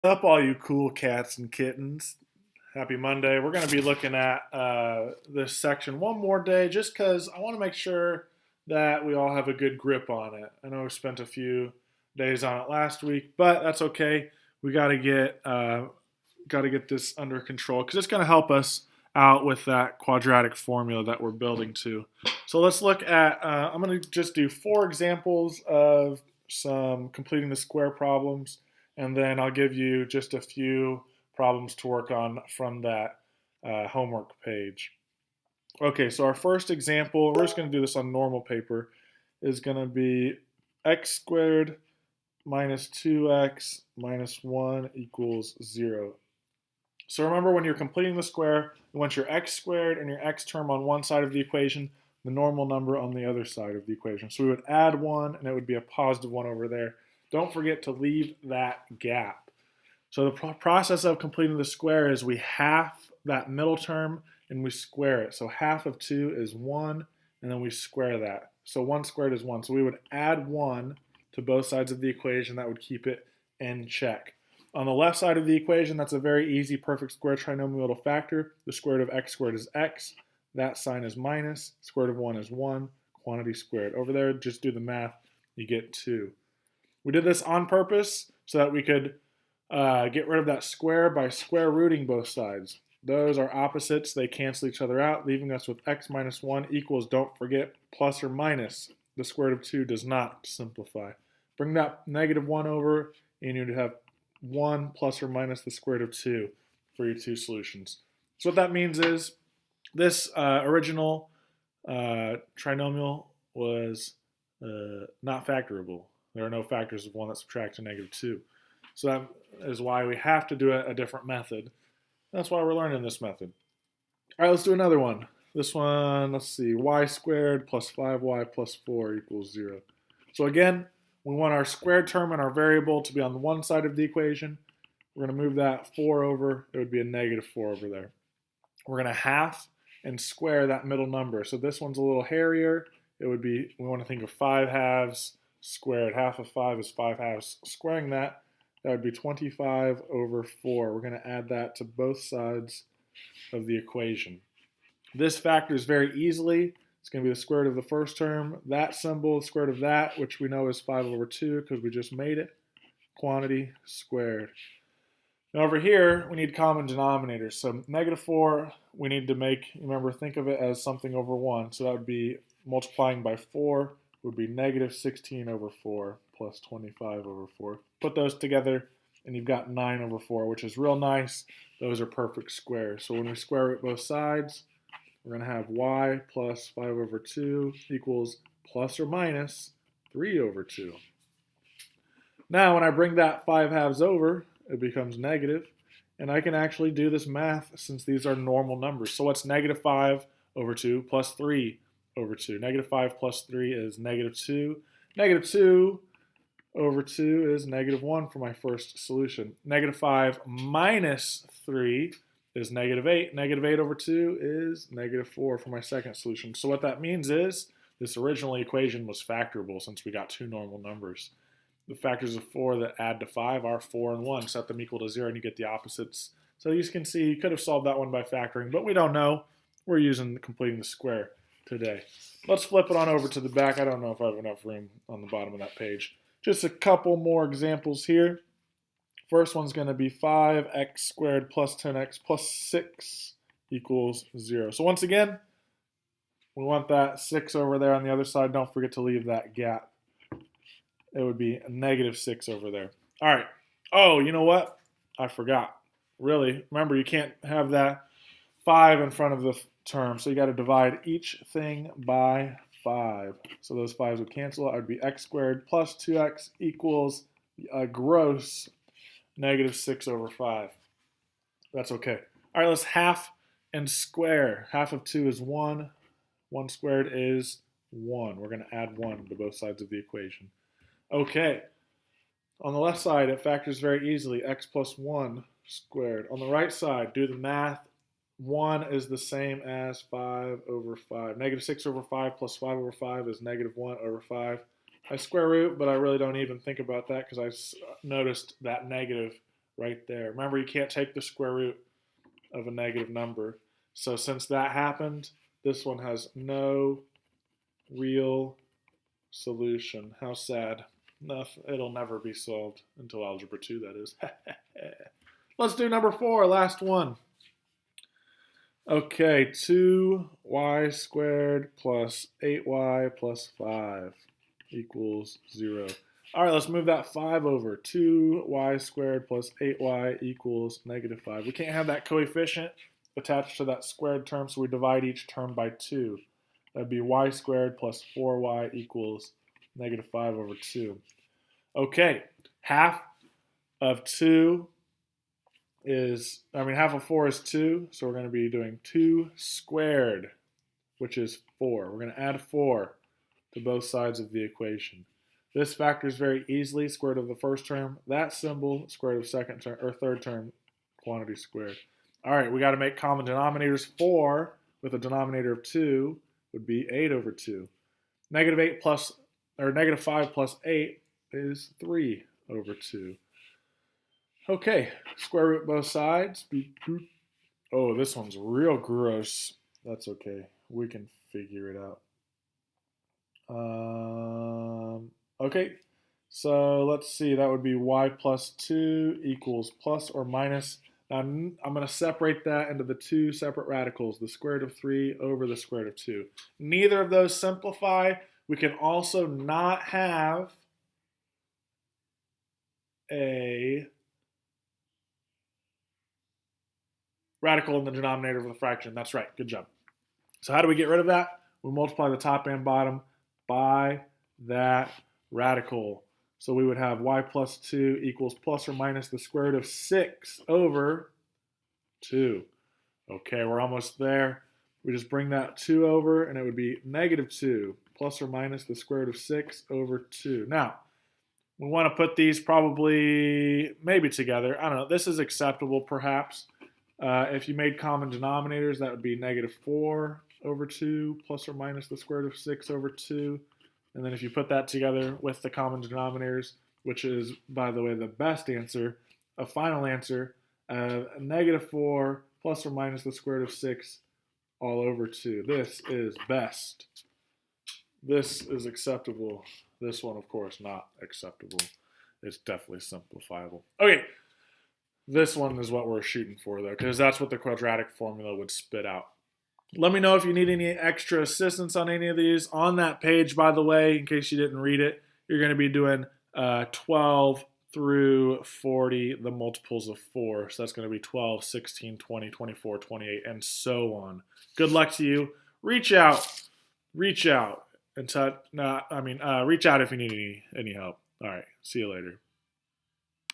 Up, all you cool cats and kittens. Happy Monday. We're going to be looking at this section one more day just because I want to make sure that we all have a good grip on it. I know we spent a few days on it last week, but that's okay. We got to get this under control because it's going to help us out with that quadratic formula that we're building to. So let's look at. I'm going to just do 4 examples of some completing the square problems, and then I'll give you just a few problems to work on from that homework page. Okay, so our first example, we're just going to do this on normal paper, is going to be x squared minus 2x minus 1 equals 0. So remember, when you're completing the square, you want your x squared and your x term on one side of the equation, the normal number on the other side of the equation. So we would add 1, and it would be a positive 1 over there. Don't forget to leave that gap. So the process of completing the square is we half that middle term and we square it. So half of 2 is 1, and then we square that. So 1 squared is 1. So we would add 1 to both sides of the equation. That would keep it in check. On the left side of the equation, that's a very easy perfect square trinomial to factor. The square root of x squared is x. That sign is minus. Square root of 1 is 1. Quantity squared. Over there, just do the math. You get 2. We did this on purpose so that we could get rid of that square by square rooting both sides. Those are opposites. They cancel each other out, leaving us with x minus 1 equals, don't forget, plus or minus. The square root of 2 does not simplify. Bring that negative 1 over, and you'd have 1 plus or minus the square root of 2 for your 2 solutions. So what that means is this original trinomial was not factorable. There are no factors of 1 that subtract to negative 2. So that is why we have to do a different method. That's why we're learning this method. All right, let's do another one. This one, let's see, y squared plus 5y plus 4 equals 0. So again, we want our squared term and our variable to be on the one side of the equation. We're going to move that 4 over. It would be a negative 4 over there. We're going to half and square that middle number. So this one's a little hairier. It would be, we want to think of 5 halves squared. Half of 5 is 5 halves. Squaring that would be 25 over 4. We're going to add that to both sides of the equation. This factors very easily. It's going to be the square root of the first term. That symbol, the square root of that, which we know is 5 over 2 because we just made it. Quantity squared. Now over here, we need common denominators. So negative 4, we need to make, remember, think of it as something over 1. So that would be multiplying by 4 would be negative 16 over 4 plus 25 over 4. Put those together, and you've got 9 over 4, which is real nice. Those are perfect squares. So when we square root both sides, we're going to have y plus 5 over 2 equals plus or minus 3 over 2. Now, when I bring that 5 halves over, it becomes negative, and I can actually do this math since these are normal numbers. So what's negative 5 over 2 plus 3 over 2? Negative 5 plus 3 is negative 2. Negative 2 over 2 is negative 1 for my first solution. Negative 5 minus 3 is negative 8. Negative 8 over 2 is negative 4 for my second solution. So what that means is this original equation was factorable since we got 2 normal numbers. The factors of 4 that add to 5 are 4 and 1. Set them equal to 0 and you get the opposites. So you can see you could have solved that one by factoring, but we don't know. We're using completing the square today. Let's flip it on over to the back. I don't know if I have enough room on the bottom of that page. Just a couple more examples here. First one's going to be 5x squared plus 10x plus 6 equals 0. So once again, we want that 6 over there on the other side. Don't forget to leave that gap. It would be a negative 6 over there. All right. Oh, you know what? I forgot. Really, remember, you can't have that 5 in front of the term, so you got to divide each thing by 5. So those 5s would cancel. It would be x squared plus 2x equals a gross negative 6 over 5. That's okay. All right, let's half and square. Half of 2 is 1. 1 squared is 1. We're going to add 1 to both sides of the equation. Okay. On the left side, it factors very easily. X plus 1 squared. On the right side, do the math. 1 is the same as 5 over 5. Negative 6 over 5 plus 5 over 5 is negative 1 over 5. I square root, but I really don't even think about that because I noticed that negative right there. Remember, you can't take the square root of a negative number. So since that happened, this one has no real solution. How sad. It'll never be solved until Algebra 2, that is. Let's do number 4, last one. Okay, 2y squared plus 8y plus 5 equals 0. All right, let's move that 5 over. 2y squared plus 8y equals negative 5. We can't have that coefficient attached to that squared term, so we divide each term by 2. That would be y squared plus 4y equals negative 5 over 2. Okay, half of 2 is, half of 4 is 2, so we're going to be doing 2 squared, which is 4. We're going to add 4 to both sides of the equation. This factors very easily, square root of the first term, that symbol, square root of second term, or third term, quantity squared. All right, we got to make common denominators. 4 with a denominator of 2 would be 8 over 2. Negative 5 plus 8 is 3 over 2. Okay, square root both sides. Oh, this one's real gross. That's okay. We can figure it out. Okay, so let's see. That would be y plus 2 equals plus or minus. Now, I'm going to separate that into the two separate radicals, the square root of 3 over the square root of 2. Neither of those simplify. We can also not have a radical in the denominator of the fraction. That's right. Good job. So how do we get rid of that? We multiply the top and bottom by that radical. So we would have y plus 2 equals plus or minus the square root of 6 over 2. Okay, we're almost there. We just bring that 2 over, and it would be negative 2 plus or minus the square root of 6 over 2. Now, we want to put these maybe together. I don't know. This is acceptable, perhaps. If you made common denominators, that would be negative 4 over 2 plus or minus the square root of 6 over 2. And then if you put that together with the common denominators, which is, by the way, the best answer, a final answer, negative 4 plus or minus the square root of 6 all over 2. This is best. This is acceptable. This one, of course, not acceptable. It's definitely simplifiable. Okay, this one is what we're shooting for, though, because that's what the quadratic formula would spit out. Let me know if you need any extra assistance on any of these. On that page, by the way, in case you didn't read it, you're going to be doing 12 through 40, the multiples of 4. So that's going to be 12, 16, 20, 24, 28, and so on. Good luck to you. Reach out. Reach out. Reach out if you need any help. All right. See you later.